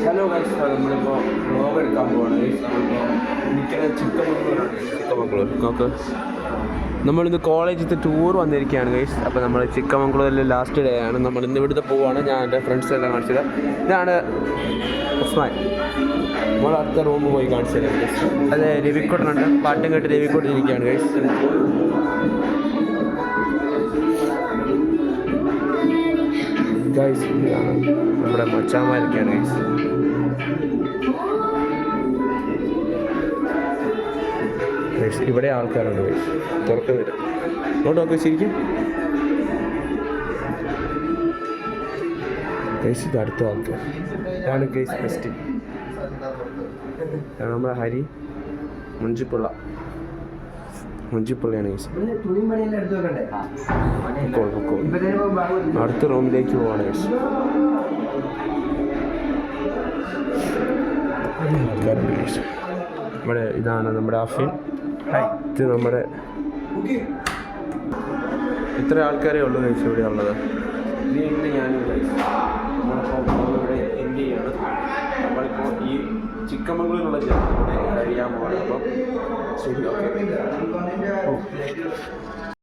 Hello guys, നമ്മളിപ്പോൾ vlog എടുക്കാൻ പോവാണ് ഗൈസ്. നമ്മളിപ്പോൾ നിൽക്കുന്നത് ചിക്കമംഗളൂർ. നോക്ക്, നമ്മളിന്ന് കോളേജിൽ ടൂർ വന്നിരിക്കുകയാണ് ഗൈസ്. അപ്പോൾ നമ്മൾ ചിക്കമംഗളൂരിൽ ലാസ്റ്റ് ഡേ ആണ്. നമ്മൾ ഇന്ന് ഇവിടുത്തെ പോവുകയാണ്. ഞാൻ എൻ്റെ ഫ്രണ്ട്സെല്ലാം കാണിച്ചത്. ഇതാണ് ഉസ്മാൻ. നമ്മൾ അടുത്ത റൂം പോയി കാണിച്ചു തരാം ഗൈസ്. അതെ, രവിക്കോട്ടനുണ്ട്. പാട്ടും കേട്ട് രവിക്കോട്ടിരിക്കുകയാണ് ഗൈസ്. ഗൈസ് ഇതാണ് നമ്മുടെ മച്ചാമാരൊക്കെയാണ് ഗൈസ്. ഗൈസ് ഇവിടെ ആൾക്കാരുണ്ട് ഗൈസ്. തുറക്കുന്നില്ല. നോട്ട് നോക്കി ശരിക്കും ഗൈസ്. ഇത് അടുത്ത ആൾക്കാർ. ഇതാണ് ഗൈസ് ഫസ്റ്റ്. നമ്മുടെ ഹരി മുഞ്ചിപ്പുള്ളിയാണ് ഗൈസ്. അടുത്ത റൂമിലേക്ക് പോവാണ് ഗൈസ്. ആൾക്കാരുണ്ട് ഗൈസ്. ഇവിടെ ഇതാണ് നമ്മുടെ ആഫിൻ. ഇത് നമ്മുടെ ഇത്ര ആൾക്കാരേ ഉള്ളൂ ഗൈസ് ഇവിടെ ഉള്ളത്. ഇനി ഞാനും ഗൈസ് നമ്മളിപ്പോൾ ഇവിടെ എൻഡ് ചെയ്യാണ്. നമ്മളിപ്പോൾ ഈ ചിക്കമംഗളൂരിലുള്ള ജനങ്ങളുടെ കഴിയാൻ പോകണം. അപ്പം ശരി, ഓക്കെ.